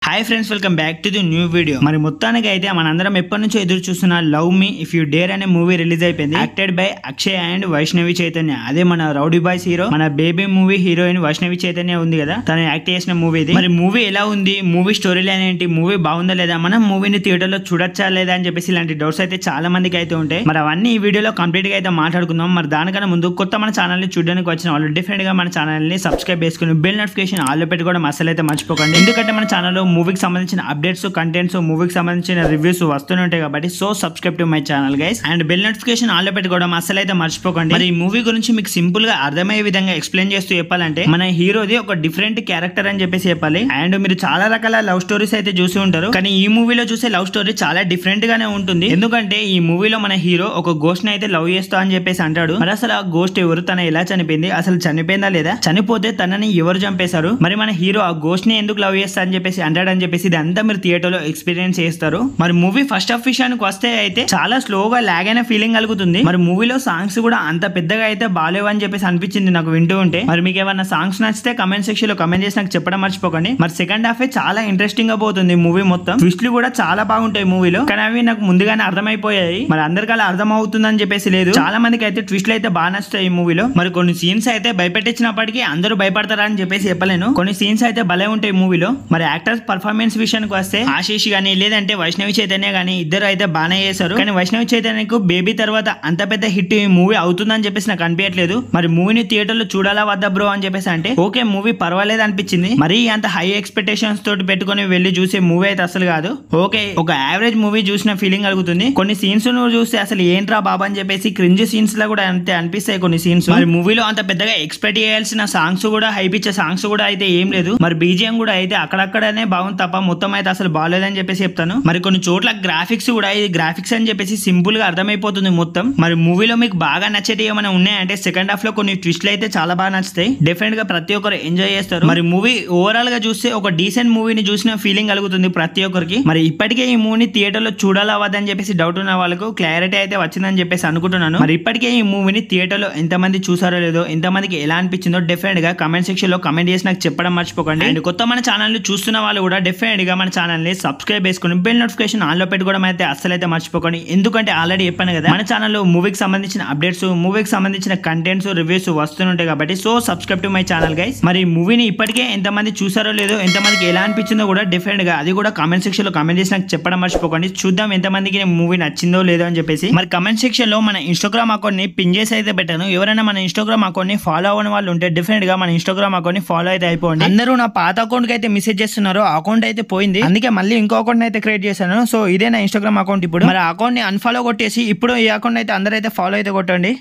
Hi friends, welcome back to the new video. మరి మొత్తానికి అయితే మనందరం ఎప్పటి నుంచో ఎదురు చూస్తున్న love me if you dare అనే మూవీ రిలీజ్ అయిపోయింది. Acted by Akshay and Vaishnavi Chaitanya. అదే మన రౌడీ బాయ్స్ హీరో, మన baby movie heroine Vaishnavi Chaitanya ఉంది కదా, తను యాక్ట్ చేసిన మూవీ ఇది. మరి మూవీ ఎలా ఉంది, మూవీ స్టోరీ లైన్ ఏంటి, మూవీ బాగుందా లేదా, మనం మూవీని థియేటర్ లో చూడొచ్చా లేదా అని చెప్పేసి ఇలాంటి డౌట్స్ అయితే చాలా మందికి అయితే ఉంటాయి. మరి అవన్నీ ఈ వీడియోలో కంప్లీట్ గా అయితే మాట్లాడుకుందాం. మరి దానికన్నా ముందు కొత్త మన ఛానల్ ని చూడడానికి వచ్చిన వాళ్ళు డిఫరెంట్ గా మన ఛానల్ ని సబ్స్క్రైబ్ చేసుకుని బెల్ నోటిఫికేషన్ ఆల్ లో పెట్టుకోవడం అసలు అయితే మర్చిపోకండి. ఎందుకంటే మన ఛానల్లో మూవీకి సంబంధించిన అప్డేట్స్, కంటెంట్స్, మూవీకి సంబంధించిన రివ్యూస్ వస్తూనే ఉంటాయి కాబట్టి so subscribe to my channel guys and bell notification all లో పెట్టుకోవడం అసలు అయితే మర్చిపోకండి. మరి ఈ మూవీ గురించి మీకు సింపుల్ గా అర్థమయ్యే విధంగా ఎక్స్ప్లెయిన్ చేస్తూ చెప్పాలంటే మన హీరోది ఒక డిఫరెంట్ క్యారెక్టర్ అని చెప్పేసి చెప్పాలి. అండ్ మీరు చాలా రకాల లవ్ స్టోరీస్ అయితే చూసి ఉంటారు, కానీ ఈ మూవీలో చూసే లవ్ స్టోరీ చాలా డిఫరెంట్ గానే ఉంటుంది. ఎందుకంటే ఈ మూవీలో మన హీరో ఒక గోస్ట్ ని అయితే లవ్ చేస్తా అని చెప్పేసి అంటాడు. మరి అసలు ఆ గోస్ట్ ఎవరు, తన ఎలా చనిపోయింది, అసలు చనిపోయిందా లేదా, చనిపోతే తనని ఎవరు చంపేశారు, మరి మన హీరో ఆ గోస్ట్ ని ఎందుకు లవ్ చేస్తా అని చెప్పేసి అంటాడని చెప్పేసి ఇదంతా మీరు థియేటర్ లో ఎక్స్పీరియన్స్ చేస్తారు. మరి మూవీ ఫస్ట్ హాఫ్ విషయానికి వస్తే అయితే చాలా స్లోగా లాగ్ అయిన ఫీలింగ్ కలుగుతుంది. మరి మూవీలో సాంగ్స్ కూడా అంత పెద్దగా అయితే బాలేవు అని చెప్పేసి అనిపించింది నాకు వింటూ ఉంటే. మరి మీకు ఏమన్నా సాంగ్స్ నచ్చితే కమెంట్ సెక్షన్ లో కమెంట్ చేసి నాకు చెప్పడం మర్చిపోకండి. మరి సెకండ్ హాఫ్ చాలా ఇంట్రెస్టింగ్ గా పోతుంది మూవీ మొత్తం. ట్విస్ట్లు కూడా చాలా బాగుంటాయి మూవీలో, కానీ అవి నాకు ముందుగానే అర్థమైపోయాయి. మరి అందరికీ అలా అర్థం అవుతుందని చెప్పేసి లేదు, చాలా మందికి అయితే ట్విస్ట్లు అయితే బాగా నచ్చుతాయి ఈ మూవీలో. మరి కొన్ని సీన్స్ అయితే భయపెట్టించినప్పటికీ అందరూ భయపడతారా అని చెప్పేసి చెప్పలేను, కొన్ని సీన్స్ అయితే భలే ఉంటాయి మూవీలో. మరి యాక్టర్స్ పర్ఫార్మెన్స్ విషయానికి వస్తే ఆశీష్ గానీ లేదంటే వైష్ణవి చైతన్య గానీ ఇద్దరు అయితే బాగానే చేశారు. కానీ వైష్ణవి చైతన్యకు బేబీ తర్వాత అంత పెద్ద హిట్ ఈ మూవీ అవుతుందని చెప్పేసి నాకు అనిపించట్లేదు. మరి మూవీని థియేటర్ లో చూడాలా వద్దా బ్రో అని చెప్పేసి అంటే ఓకే, మూవీ పర్వాలేదు అనిపించింది. మరి అంత హై ఎక్స్పెక్టేషన్స్ తోటి పెట్టుకుని వెళ్ళి చూసే మూవీ అయితే అసలు కాదు. ఓకే, ఒక యావరేజ్ మూవీ చూసిన ఫీలింగ్ కలుగుతుంది. కొన్ని సీన్స్ నువ్వు చూస్తే అసలు ఏంట్రా బాబా అని చెప్పేసి క్రింజ్ సీన్స్ లో కూడా అంతే అనిపిస్తాయి కొన్ని సీన్స్. మరి మూవీలో అంత పెద్దగా ఎక్స్పెక్ట్ చేయాల్సిన సాంగ్స్ కూడా, హైప్ ఇచ్చే సాంగ్స్ కూడా అయితే ఏం లేదు. మరి బీజిఎం కూడా అయితే అక్కడక్కడనే బాగుంది తప్ప మొత్తం అయితే అసలు బాగాలేదని చెప్పేసి చెప్తాను. మరి కొన్ని చోట్ల గ్రాఫిక్స్ కూడా, ఇది గ్రాఫిక్స్ అని చెప్పేసి సింపుల్ గా అర్థమైపోతుంది మొత్తం. మరి మూవీలో మీకు బాగా నచ్చేటి ఏమైనా ఉన్నాయంటే సెకండ్ హాఫ్ లో కొన్ని ట్విస్ట్లు అయితే చాలా బాగా నచ్చుతాయి. డెఫినెట్ గా ప్రతి ఒక్కరు ఎంజాయ్ చేస్తారు. మరి మూవీ ఓవరాల్ గా చూస్తే ఒక డీసెంట్ మూవీని చూసిన ఫీలింగ్ కలుగుతుంది ప్రతి ఒక్కరికి. మరి ఇప్పటికే ఈ మూవీని థియేటర్ లో చూడాలా వద్దని చెప్పేసి డౌట్ ఉన్న వాళ్ళకు క్లారిటీ అయితే వచ్చిందని చెప్పేసి అనుకుంటున్నాను. మరి ఇప్పటికే ఈ మూవీని థియేటర్ లో ఎంతమంది చూసారో లేదో, ఎంతమందికి ఎలా అనిపించిందో డెఫినెట్ గా కమెంట్ సెక్షన్ లో కమెంట్ చేసి నాకు చెప్పడం మర్చిపోకండి. అండ్ కొత్త మన ఛానల్ ని చూస్తున్న వాళ్ళు కూడా డెఫినెట్ గా మన ఛానల్ ని సబ్స్క్రైబ్ చేసుకుని బెల్ నోటిఫికేషన్ ఆన్ లో పెట్టుకోవడం అయితే అస్సలు అయితే మర్చిపోకండి. ఎందుకంటే ఆల్రెడీ చెప్పాను కదా, మన ఛానల్లో మూవీకి సంబంధించిన అప్డేట్స్, మూవీకి సంబంధించిన కంటెంట్స్, రివ్యూస్ వస్తుంటాయి కాబట్టి so subscribe to my channel guys. మరి మూవీని ఇప్పటికే ఎంతమంది చూసారో లేదో, ఎంతమందికి ఎలా అనిపించిందో కూడా డెఫినెట్ గా అది కూడా కామెంట్ సెక్షన్ లో కామెంట్ చేసి నాకు చెప్పడం మర్చిపోకండి. చూద్దాం ఎంతమందికి మూవీ నచ్చిందో లేదో అని చెప్పేసి. మరి కామెంట్ సెక్షన్ లో మన ఇన్స్టాగ్రామ్ అకౌంట్ ని పిన్ చేసి అయితే పెట్టాను. ఎవరైనా మన ఇన్స్టాగ్రామ్ అకౌంట్ ని ఫాలో అవ్వని వాళ్ళు ఉంటే డెఫినెట్ గా మన ఇన్స్టాగ్రామ్ అకౌంట్ ని ఫాలో అయితే అయిపోండి. అందరూ నా పాత అకౌంట్ కి అయితే మెసేజ్ చేస్తున్నారు, అకౌంట్ అయితే పోయింది, అందుకే మళ్ళీ ఇంకో అకౌంట్ అయితే క్రియేట్ చేశాను. సో ఇదే నా ఇన్స్టాగ్రామ్ అకౌంట్. ఇప్పుడు మరి అకౌంట్ ని అన్ఫాలో కొట్టేసి ఇప్పుడు ఈ అకౌంట్ అయితే అందరైతే ఫాలో అయితే కొట్టండి.